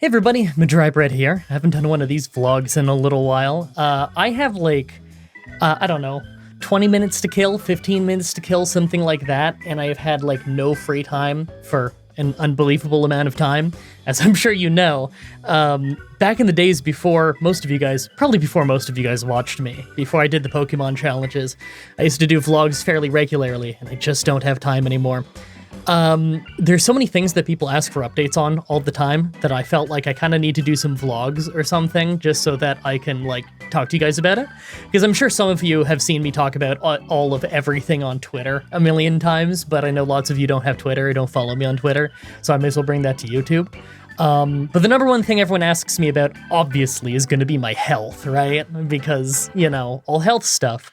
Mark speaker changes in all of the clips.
Speaker 1: Hey everybody, Mah-Dry-Bread here. I haven't done one of these vlogs in a little while. I have I don't know, 20 minutes to kill, 15 minutes to kill, something like that, and I have had no free time for an unbelievable amount of time, as I'm sure you know. Back in the days before most of you guys watched me, before I did the Pokemon challenges, I used to do vlogs fairly regularly, and I just don't have time anymore. There's so many things that people ask for updates on all the time that I felt like I kind of need to do some vlogs or something just so that I can, talk to you guys about it. Because I'm sure some of you have seen me talk about all of everything on Twitter a million times, but I know lots of you don't have Twitter or don't follow me on Twitter, so I may as well bring that to YouTube. But the number one thing everyone asks me about, obviously, is going to be my health, right? Because, all health stuff.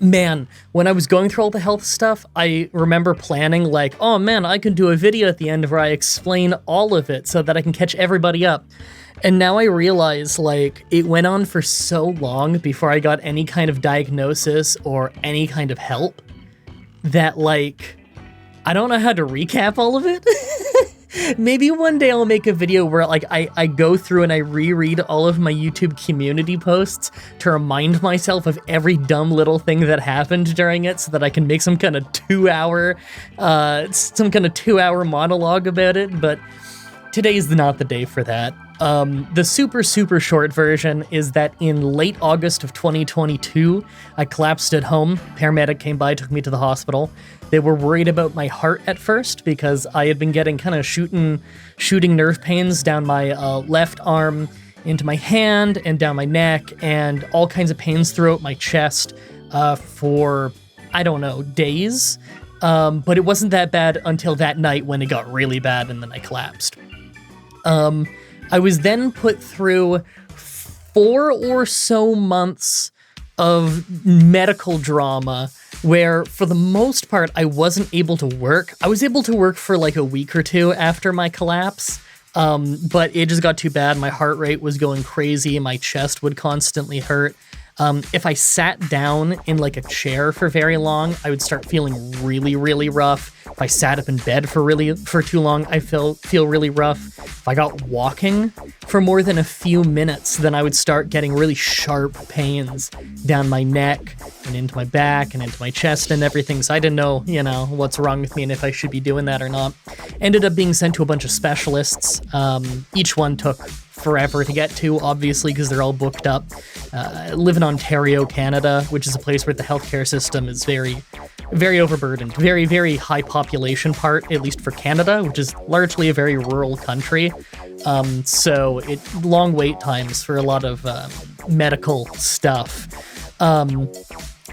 Speaker 1: Man, when I was going through all the health stuff, I remember planning oh man, I can do a video at the end where I explain all of it so that I can catch everybody up. And now I realize, it went on for so long before I got any kind of diagnosis or any kind of help that, I don't know how to recap all of it. Maybe one day I'll make a video where I go through and I reread all of my YouTube community posts to remind myself of every dumb little thing that happened during it so that I can make some kind of 2-hour monologue about it, but today's not the day for that. The super short version is that in late August of 2022, I collapsed at home. Paramedic came by, took me to the hospital. They were worried about my heart at first because I had been getting kind of shooting nerve pains down my left arm, into my hand, and down my neck, and all kinds of pains throughout my chest for, I don't know, days. But it wasn't that bad until that night when it got really bad and then I collapsed. I was then put through 4 or so months of medical drama where, for the most part, I wasn't able to work. I was able to work for a week or two after my collapse, but it just got too bad. My heart rate was going crazy. My chest would constantly hurt. If I sat down in a chair for very long, I would start feeling really rough. If I sat up in bed for too long, I feel really rough. If I got walking for more than a few minutes, then I would start getting really sharp pains down my neck and into my back and into my chest and everything. So I didn't know, what's wrong with me and if I should be doing that or not. Ended up being sent to a bunch of specialists. Each one took forever to get to, obviously, because they're all booked up. I live in Ontario, Canada, which is a place where the healthcare system is very overburdened. Very high population part, at least for Canada, which is largely a very rural country. So long wait times for a lot of medical stuff.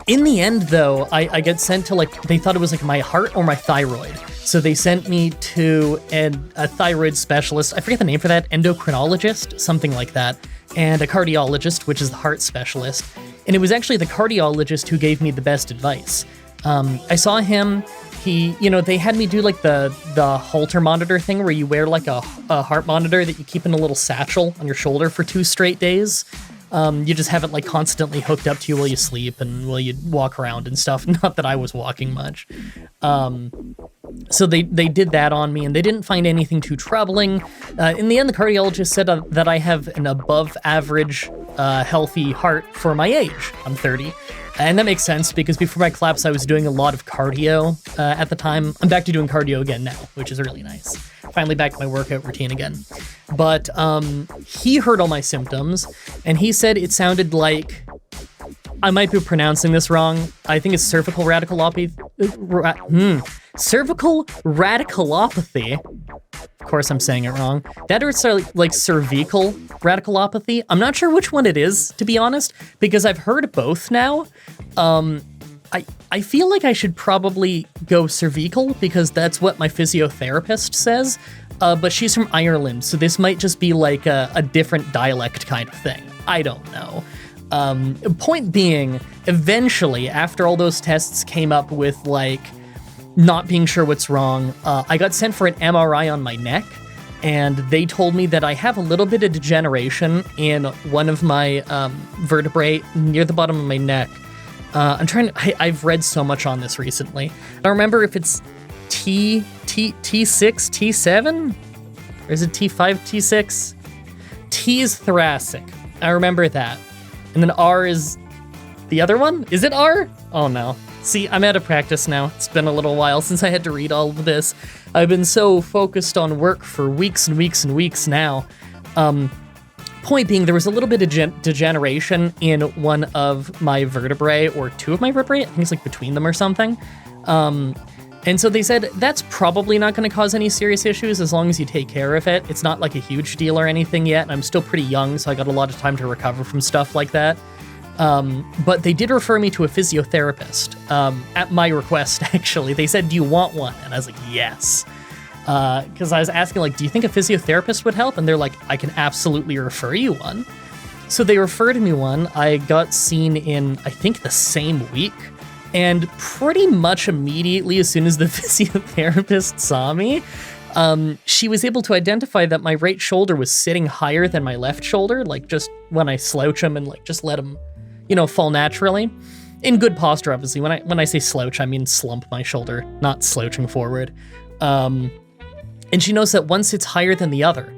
Speaker 1: In the end, though, I get sent to they thought it was my heart or my thyroid. So they sent me to a thyroid specialist. I forget the name for that, endocrinologist, something like that, and a cardiologist, which is the heart specialist. And it was actually the cardiologist who gave me the best advice. I saw him. They had me do the Holter monitor thing where you wear a heart monitor that you keep in a little satchel on your shoulder for 2 straight days. You just have it constantly hooked up to you while you sleep and while you walk around and stuff. Not that I was walking much. So they did that on me, and they didn't find anything too troubling. In the end, the cardiologist said that I have an above average healthy heart for my age. I'm 30. And that makes sense because before my collapse, I was doing a lot of cardio at the time. I'm back to doing cardio again now, which is really nice. Finally back to my workout routine again. But he heard all my symptoms, and he said it sounded like, I might be pronouncing this wrong. I think it's cervical radiculopathy. Cervical radiculopathy. Of course I'm saying it wrong. That or it's cervical radiculopathy. I'm not sure which one it is, to be honest, because I've heard both now. I feel like I should probably go cervical because that's what my physiotherapist says, but she's from Ireland, so this might just be a different dialect kind of thing. I don't know. Point being, eventually, after all those tests came up with not being sure what's wrong, I got sent for an MRI on my neck, and they told me that I have a little bit of degeneration in one of my vertebrae near the bottom of my neck. I've read so much on this recently. I don't remember if it's T6, T7? Or is it T5, T6? T is thoracic. I remember that. And then R is the other one? Is it R? Oh no. See, I'm out of practice now. It's been a little while since I had to read all of this. I've been so focused on work for weeks and weeks and weeks now. Point being, there was a little bit of degeneration in one of my vertebrae, or two of my vertebrae. I think it's like between them or something. And so they said, that's probably not going to cause any serious issues as long as you take care of it. It's not like a huge deal or anything yet. And I'm still pretty young, so I got a lot of time to recover from stuff like that. But they did refer me to a physiotherapist, at my request, actually. They said, do you want one? And I was like, yes. Because I was asking, like, do you think a physiotherapist would help? And they're like, I can absolutely refer you one. So they referred me one. I got seen in, I think, the same week. And pretty much immediately, as soon as the physiotherapist saw me, she was able to identify that my right shoulder was sitting higher than my left shoulder, like just when I slouch him and like just let him, fall naturally. In good posture, obviously. When I say slouch, I mean slump my shoulder, not slouching forward. And she knows that once it's higher than the other.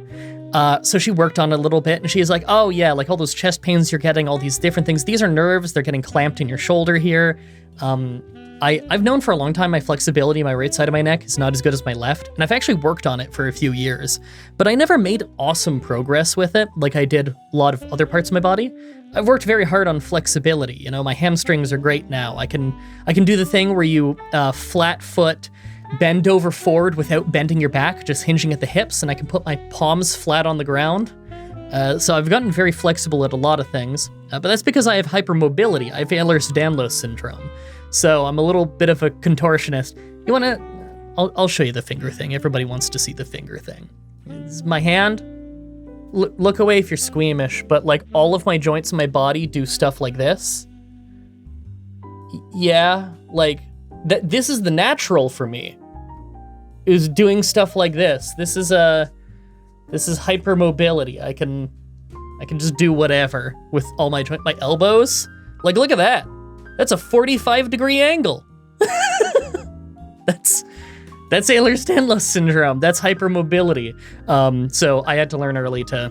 Speaker 1: So she worked on it a little bit, and she's like, oh yeah, like all those chest pains you're getting, all these different things, these are nerves, they're getting clamped in your shoulder here. I've known for a long time my flexibility, my right side of my neck is not as good as my left, and I've actually worked on it for a few years, but I never made awesome progress with it like I did a lot of other parts of my body. I've worked very hard on flexibility, my hamstrings are great now. I can do the thing where you flat foot, bend over forward without bending your back, just hinging at the hips, and I can put my palms flat on the ground. So I've gotten very flexible at a lot of things, but that's because I have hypermobility. I have Ehlers-Danlos syndrome, so I'm a little bit of a contortionist. You wanna? I'll show you the finger thing. Everybody wants to see the finger thing. It's my hand. Look away if you're squeamish, but like all of my joints in my body do stuff like this. Yeah, like this is the natural for me. Is doing stuff like this. This is hypermobility. I can just do whatever with all my my elbows. Like, look at that. That's a 45-degree angle. That's Ehlers-Danlos syndrome. That's hypermobility. So I had to learn early to,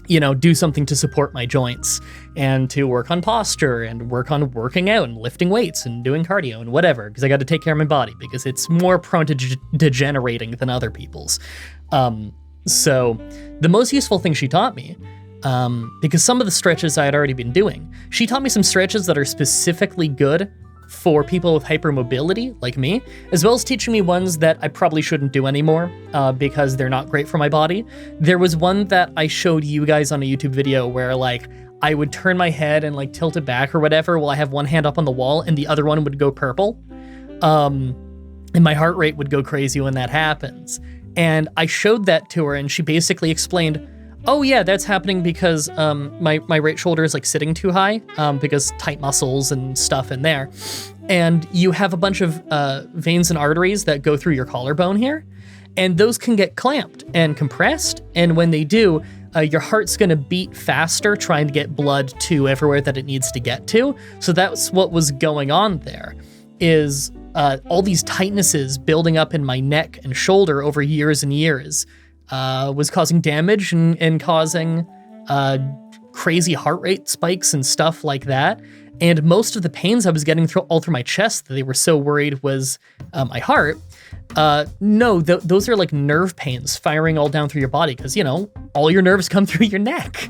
Speaker 1: do something to support my joints and to work on posture and work on working out and lifting weights and doing cardio and whatever, because I got to take care of my body because it's more prone to degenerating than other people's. So the most useful thing she taught me, because some of the stretches I had already been doing, she taught me some stretches that are specifically good for people with hypermobility like me, as well as teaching me ones that I probably shouldn't do anymore because they're not great for my body. There was one that I showed you guys on a YouTube video where like I would turn my head and like tilt it back or whatever while I have one hand up on the wall and the other one would go purple. And my heart rate would go crazy when that happens. And I showed that to her and she basically explained, oh yeah, that's happening because my right shoulder is like sitting too high because tight muscles and stuff in there. And you have a bunch of veins and arteries that go through your collarbone here. And those can get clamped and compressed. And when they do, your heart's gonna beat faster trying to get blood to everywhere that it needs to get to. So that's what was going on there, is all these tightnesses building up in my neck and shoulder over years and years was causing damage and causing crazy heart rate spikes and stuff like that. And most of the pains I was getting all through my chest that they were so worried was my heart. Those are like nerve pains firing all down through your body because, all your nerves come through your neck.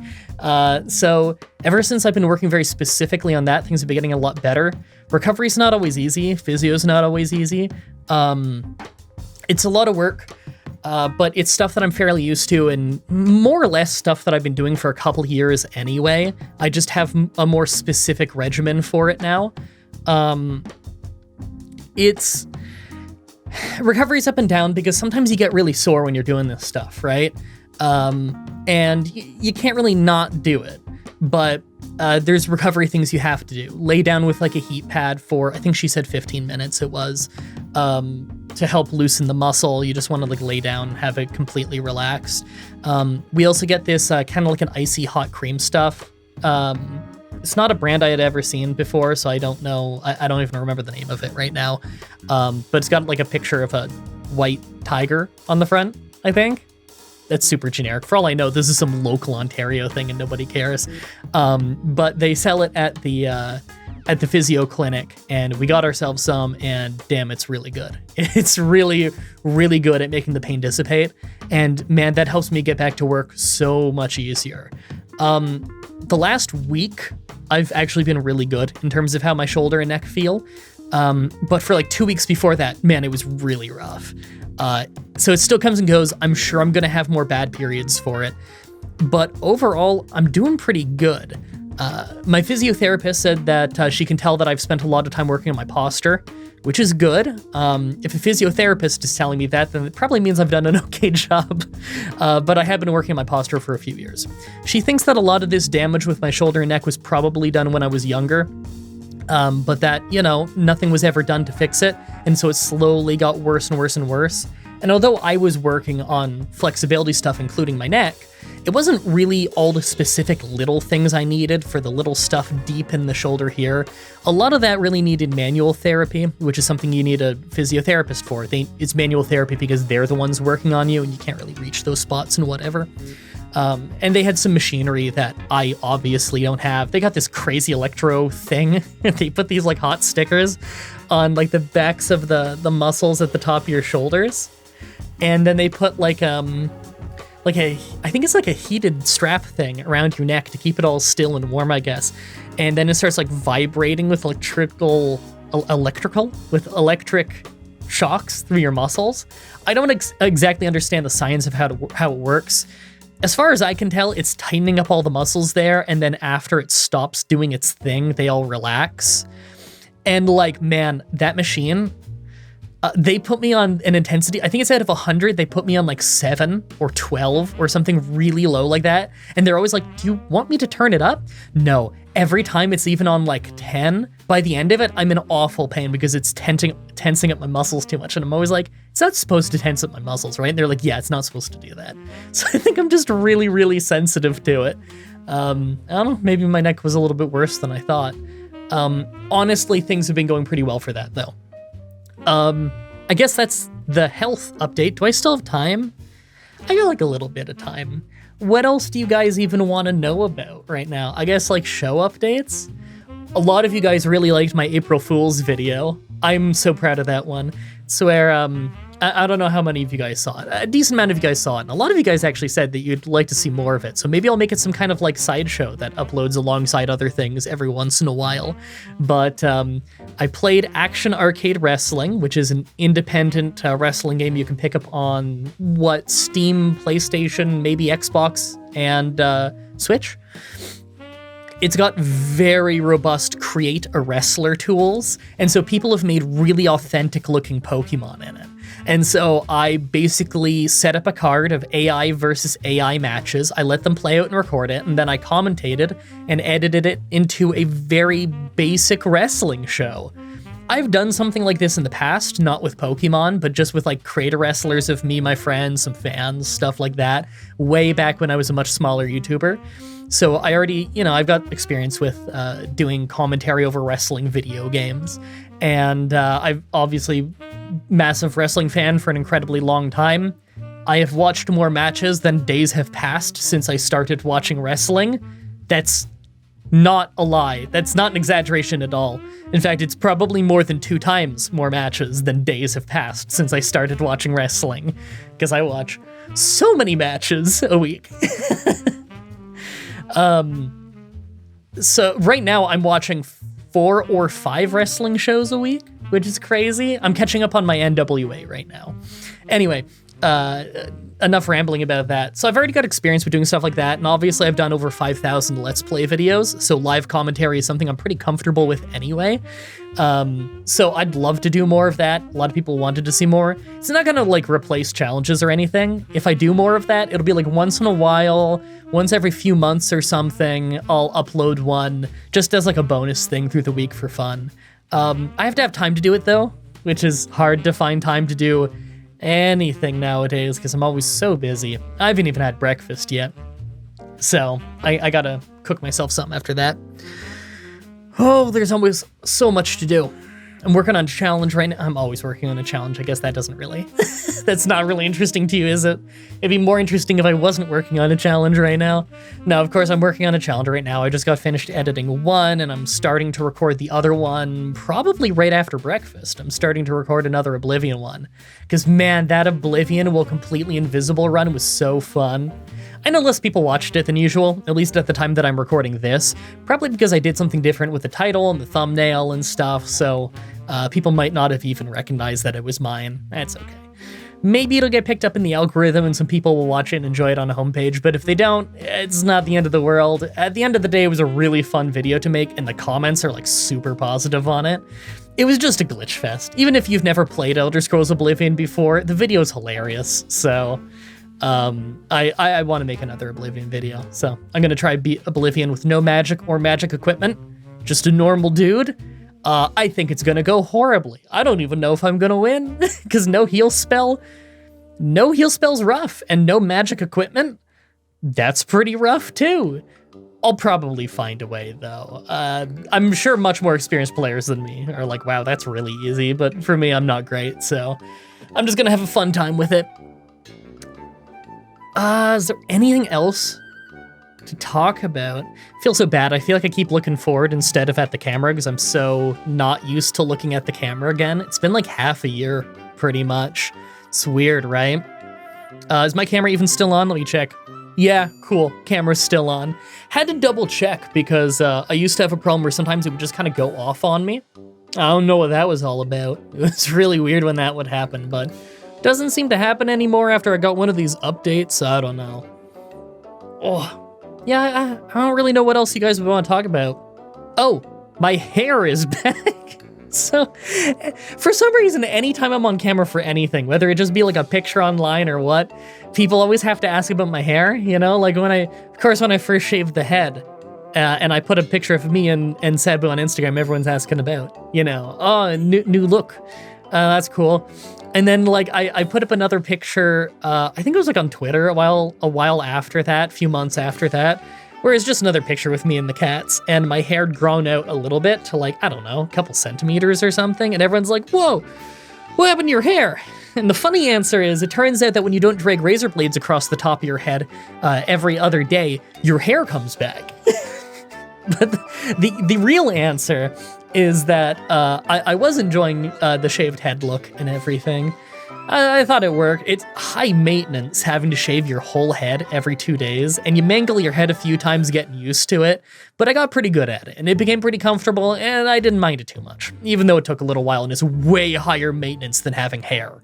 Speaker 1: So ever since I've been working very specifically on that, things have been getting a lot better. Recovery's not always easy. Physio's not always easy. It's a lot of work. But it's stuff that I'm fairly used to and more or less stuff that I've been doing for a couple years anyway. I just have a more specific regimen for it now. Recovery's up and down because sometimes you get really sore when you're doing this stuff, right? And you can't really not do it. But there's recovery things you have to do. Lay down with like a heat pad for, I think she said 15 minutes it was, to help loosen the muscle. You just want to like lay down and have it completely relaxed. We also get this kind of like an icy hot cream stuff. It's not a brand I had ever seen before, so I don't know. I don't even remember the name of it right now. But it's got like a picture of a white tiger on the front, I think. that's super generic. For all I know, this is some local Ontario thing and nobody cares. But they sell it at the physio clinic, and we got ourselves some, and damn, it's really good. It's really, really good at making the pain dissipate. And man, that helps me get back to work so much easier. The last week, I've actually been really good in terms of how my shoulder and neck feel. But for like 2 weeks before that, man, it was really rough. So it still comes and goes. I'm sure I'm going to have more bad periods for it. But overall, I'm doing pretty good. My physiotherapist said that she can tell that I've spent a lot of time working on my posture, which is good. If a physiotherapist is telling me that, then it probably means I've done an okay job. But I have been working on my posture for a few years. She thinks that a lot of this damage with my shoulder and neck was probably done when I was younger, but that, nothing was ever done to fix it, and so it slowly got worse and worse and worse. And although I was working on flexibility stuff, including my neck, it wasn't really all the specific little things I needed for the little stuff deep in the shoulder here. A lot of that really needed manual therapy, which is something you need a physiotherapist for. It's manual therapy because they're the ones working on you and you can't really reach those spots and whatever. And they had some machinery that I obviously don't have. They got this crazy electro thing. They put these like hot stickers on like the backs of the muscles at the top of your shoulders. And then they put I think it's like a heated strap thing around your neck to keep it all still and warm, I guess. And then it starts like vibrating with electric shocks through your muscles. I don't exactly understand the science of how it works. As far as I can tell, it's tightening up all the muscles there, and then after it stops doing its thing, they all relax. And man, that machine, they put me on an intensity, I think it's out of 100, they put me on 7 or 12 or something really low like that. And they're always like, do you want me to turn it up? No. Every time it's even on 10. By the end of it, I'm in awful pain because it's tensing up my muscles too much. And I'm always like, it's not supposed to tense up my muscles, right? And they're like, yeah, it's not supposed to do that. So I think I'm just really, really sensitive to it. I don't know, maybe my neck was a little bit worse than I thought. Honestly, things have been going pretty well for that though. I guess that's the health update. Do I still have time? I got a little bit of time. What else do you guys even want to know about right now? I guess show updates? A lot of you guys really liked my April Fool's video. I'm so proud of that one. It's where, I don't know how many of you guys saw it. A decent amount of you guys saw it, and a lot of you guys actually said that you'd like to see more of it, so maybe I'll make it some kind of sideshow that uploads alongside other things every once in a while. But I played Action Arcade Wrestling, which is an independent wrestling game you can pick up on, Steam, PlayStation, maybe Xbox, and Switch. It's got very robust create a wrestler tools, and so people have made really authentic looking Pokemon in it. And so I basically set up a card of AI versus AI matches. I let them play out and record it, and then I commentated and edited it into a very basic wrestling show. I've done something like this in the past, not with Pokemon, but just with creator wrestlers of me, my friends, some fans, stuff like that, way back when I was a much smaller YouTuber. So I already, I've got experience with doing commentary over wrestling video games. And I've obviously massive wrestling fan for an incredibly long time. I have watched more matches than days have passed since I started watching wrestling. That's not a lie. That's not an exaggeration at all. In fact, it's probably more than 2 times more matches than days have passed since I started watching wrestling, because I watch so many matches a week. So right now I'm watching 4 or 5 wrestling shows a week, which is crazy. I'm catching up on my NWA right now. Anyway, enough rambling about that. So I've already got experience with doing stuff like that, and obviously I've done over 5,000 Let's Play videos, so live commentary is something I'm pretty comfortable with anyway. So I'd love to do more of that. A lot of people wanted to see more. It's not gonna replace challenges or anything. If I do more of that, it'll be once in a while, once every few months or something, I'll upload one just as a bonus thing through the week for fun. I have to have time to do it though, which is hard to find time to do anything nowadays because I'm always so busy. I haven't even had breakfast yet. So I gotta cook myself something after that. Oh, there's always so much to do. I'm working on a challenge right now. I'm always working on a challenge. I guess that doesn't really That's not really interesting to you, is it? It'd be more interesting if I wasn't working on a challenge right now. No, of course I'm working on a challenge right now. I just got finished editing one, and I'm starting to record the other one probably right after breakfast. I'm starting to record another Oblivion one. Because man, that Oblivion Will Completely Invisible run was so fun. I know less people watched it than usual, at least at the time that I'm recording this, probably because I did something different with the title and the thumbnail and stuff, so people might not have even recognized that it was mine. That's okay. Maybe it'll get picked up in the algorithm and some people will watch it and enjoy it on a homepage, but if they don't, it's not the end of the world. At the end of the day, it was a really fun video to make, and the comments are like super positive on it. It was just a glitch fest. Even if you've never played Elder Scrolls Oblivion before, the video is hilarious, so... I want to make another Oblivion video, so I'm gonna try beat Oblivion with no magic or magic equipment, just a normal dude. I think it's gonna go horribly. I don't even know if I'm gonna win, because no heal spell's rough, and no magic equipment, that's pretty rough too. I'll probably find a way though. I'm sure much more experienced players than me are like, wow, that's really easy, but for me, I'm not great, so I'm just gonna have a fun time with it. Is there anything else to talk about? I feel so bad. I feel like I keep looking forward instead of at the camera because I'm so not used to looking at the camera again. It's been like half a year, pretty much. It's weird, right? Is my camera even still on? Let me check. Yeah, cool. Camera's still on. Had to double check because I used to have a problem where sometimes it would just kind of go off on me. I don't know what that was all about. It was really weird when that would happen, but... doesn't seem to happen anymore after I got one of these updates. I don't know. Oh, yeah, I don't really know what else you guys would want to talk about. Oh, my hair is back. So, for some reason, anytime I'm on camera for anything, whether it just be like a picture online or what, people always have to ask about my hair, you know? Like when I first shaved the head, and I put a picture of me and Sabu on Instagram, everyone's asking about, you know, oh, new look. That's cool. And then like I put up another picture, I think it was like on Twitter a while after that, a few months after that, where it's just another picture with me and the cats, and my hair had grown out a little bit to like, I don't know, a couple centimeters or something, and everyone's like, whoa, what happened to your hair? And the funny answer is, it turns out that when you don't drag razor blades across the top of your head every other day, your hair comes back. But the real answer is that I was enjoying the shaved head look and everything. I thought it worked. It's high maintenance having to shave your whole head every 2 days, and you mangle your head a few times getting used to it, but I got pretty good at it, and it became pretty comfortable, and I didn't mind it too much, even though it took a little while and it's way higher maintenance than having hair.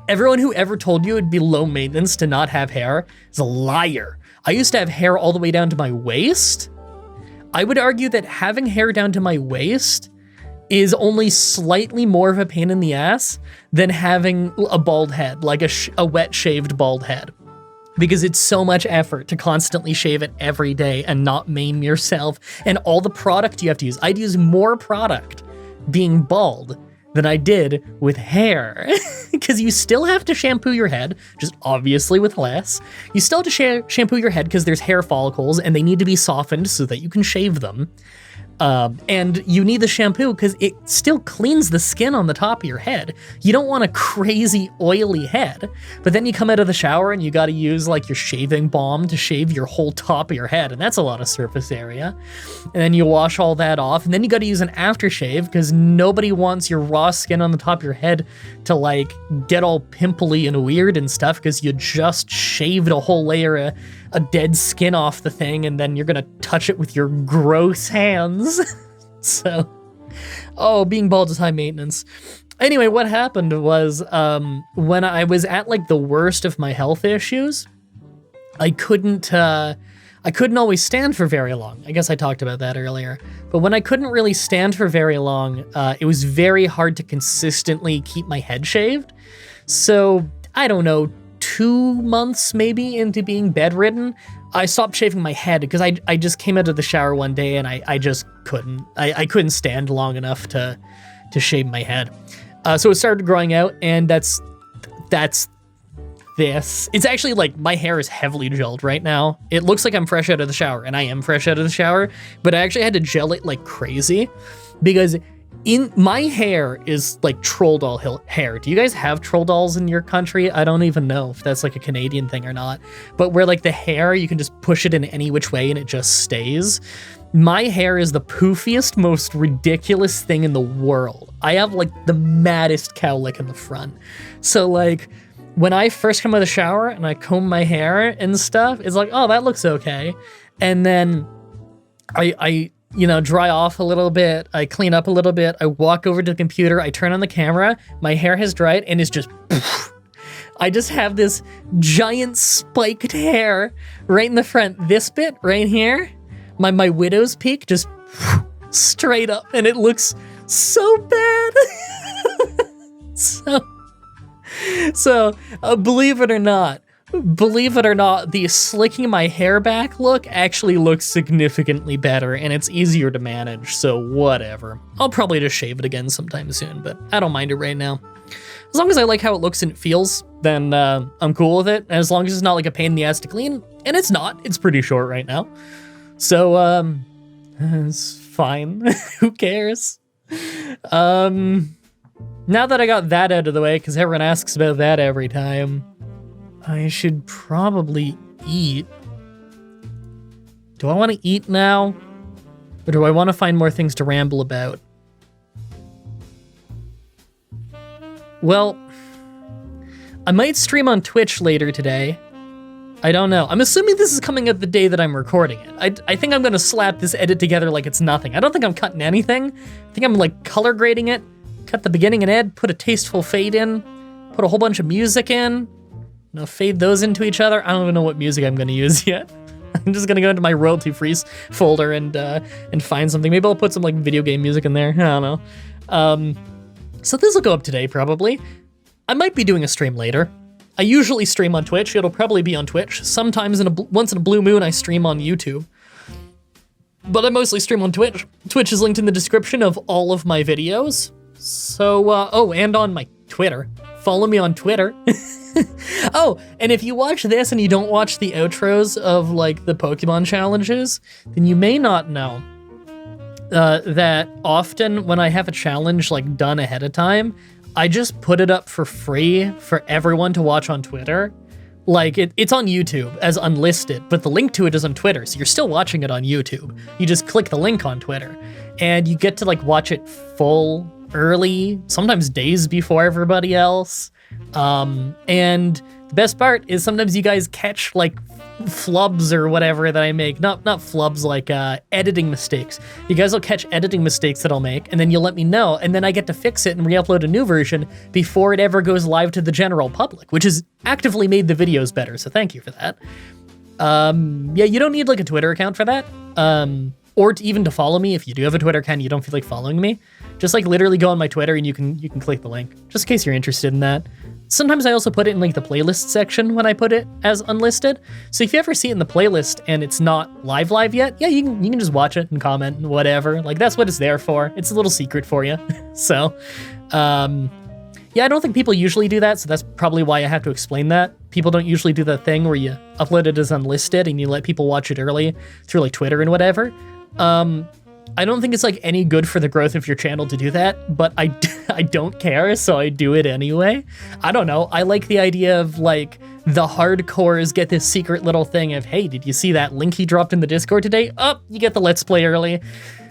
Speaker 1: Everyone who ever told you it'd be low maintenance to not have hair is a liar. I used to have hair all the way down to my waist. I would argue that having hair down to my waist is only slightly more of a pain in the ass than having a bald head, like a wet shaved bald head. Because it's so much effort to constantly shave it every day and not maim yourself, and all the product you have to use. I'd use more product being bald than I did with hair. Because you still have to shampoo your head, just obviously with less. You still have to shampoo your head because there's hair follicles and they need to be softened so that you can shave them. And you need the shampoo because it still cleans the skin on the top of your head. You don't want a crazy oily head, but then you come out of the shower and you got to use like your shaving balm to shave your whole top of your head, and that's a lot of surface area. And then you wash all that off, and then you got to use an aftershave because nobody wants your raw skin on the top of your head to like get all pimply and weird and stuff because you just shaved a whole layer of dead skin off the thing, and then you're gonna touch it with your gross hands. So, being bald is high maintenance. Anyway, what happened was, when I was at like the worst of my health issues, I couldn't always stand for very long. I guess I talked about that earlier. But when I couldn't really stand for very long, it was very hard to consistently keep my head shaved. So, I don't know, 2 months maybe into being bedridden, I stopped shaving my head because I just came out of the shower one day and I just couldn't. I couldn't stand long enough to shave my head. So it started growing out, and that's this. It's actually like my hair is heavily gelled right now. It looks like I'm fresh out of the shower, and I am fresh out of the shower, but I actually had to gel it like crazy because In my hair is like troll doll hair. Do you guys have troll dolls in your country? I don't even know if that's like a Canadian thing or not. But where like the hair, you can just push it in any which way and it just stays. My hair is the poofiest, most ridiculous thing in the world. I have like the maddest cowlick in the front. So like when I first come out of the shower and I comb my hair and stuff, it's like, oh, that looks okay. And then I dry off a little bit, I clean up a little bit, I walk over to the computer, I turn on the camera, my hair has dried, and it's just poof. I just have this giant spiked hair right in the front. This bit right here, my widow's peak, just poof, straight up, and it looks so bad. So believe it or not, the slicking my hair back look actually looks significantly better, and it's easier to manage, so whatever. I'll probably just shave it again sometime soon, but I don't mind it right now. As long as I like how it looks and it feels, then I'm cool with it, as long as it's not like a pain in the ass to clean, and it's not. It's pretty short right now. So, it's fine. Who cares? Now that I got that out of the way, because everyone asks about that every time, I should probably eat. Do I want to eat now? Or do I want to find more things to ramble about? Well, I might stream on Twitch later today. I don't know. I'm assuming this is coming up the day that I'm recording it. I think I'm going to slap this edit together like it's nothing. I don't think I'm cutting anything. I think I'm like color grading it, cut the beginning and end, put a tasteful fade in, put a whole bunch of music in, fade those into each other. I don't even know what music I'm going to use yet. I'm just going to go into my royalty-free folder and find something. Maybe I'll put some like video game music in there. I don't know. So this will go up today probably. I might be doing a stream later. I usually stream on Twitch. It'll probably be on Twitch. Sometimes once in a blue moon, I stream on YouTube. But I mostly stream on Twitch. Twitch is linked in the description of all of my videos. So, and on my Twitter. Follow me on Twitter. Oh, and if you watch this and you don't watch the outros of like the Pokemon challenges, then you may not know that often when I have a challenge like done ahead of time, I just put it up for free for everyone to watch on Twitter. Like it's on YouTube as unlisted, but the link to it is on Twitter, so you're still watching it on YouTube. You just click the link on Twitter, and you get to like watch it full early, sometimes days before everybody else. And the best part is sometimes you guys catch like flubs or whatever that I make. Not flubs, like editing mistakes. You guys will catch editing mistakes that I'll make, and then you'll let me know, and then I get to fix it and re-upload a new version before it ever goes live to the general public, which has actively made the videos better, so thank you for that. Yeah, you don't need like a Twitter account for that. Or even to follow me. If you do have a Twitter account and you don't feel like following me, just like literally go on my Twitter and you can click the link, just in case you're interested in that. Sometimes I also put it in like the playlist section when I put it as unlisted. So if you ever see it in the playlist and it's not live yet, yeah, you can just watch it and comment and whatever. Like that's what it's there for. It's a little secret for you. So, yeah, I don't think people usually do that, so that's probably why I have to explain that. People don't usually do the thing where you upload it as unlisted and you let people watch it early through like Twitter and whatever. I don't think it's like any good for the growth of your channel to do that, but I don't care, so I do it anyway. I don't know. I like the idea of like the hardcores get this secret little thing of, hey, did you see that link he dropped in the Discord today? Oh, you get the Let's Play early.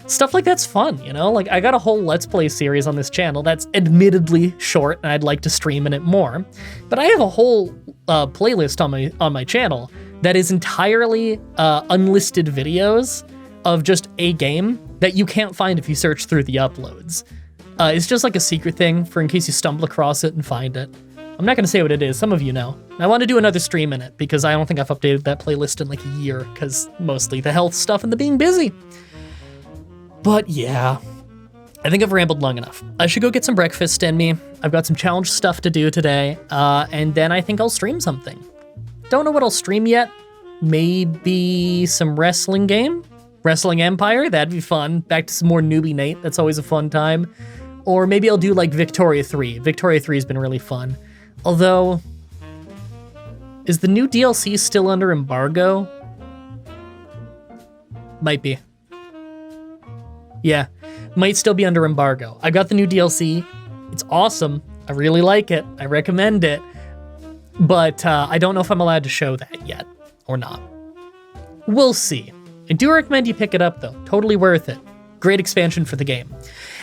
Speaker 1: Stuff like that's fun, you know? Like I got a whole Let's Play series on this channel that's admittedly short and I'd like to stream in it more, but I have a whole playlist on my channel that is entirely unlisted videos of just a game that you can't find if you search through the uploads. It's just like a secret thing for in case you stumble across it and find it. I'm not gonna say what it is, some of you know. I want to do another stream in it because I don't think I've updated that playlist in like a year because mostly the health stuff and the being busy. But yeah, I think I've rambled long enough. I should go get some breakfast in me. I've got some challenge stuff to do today, and then I think I'll stream something. Don't know what I'll stream yet. Maybe some wrestling game? Wrestling Empire, that'd be fun. Back to some more newbie Nate, that's always a fun time. Or maybe I'll do like Victoria 3. Victoria 3 has been really fun. Although, is the new DLC still under embargo? Might be. Yeah, might still be under embargo. I got the new DLC. It's awesome. I really like it. I recommend it. But I don't know if I'm allowed to show that yet or not. We'll see. I do recommend you pick it up, though. Totally worth it. Great expansion for the game.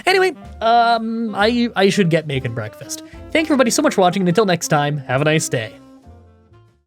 Speaker 1: Anyway, I should get making breakfast. Thank you everybody so much for watching, and until next time, have a nice day.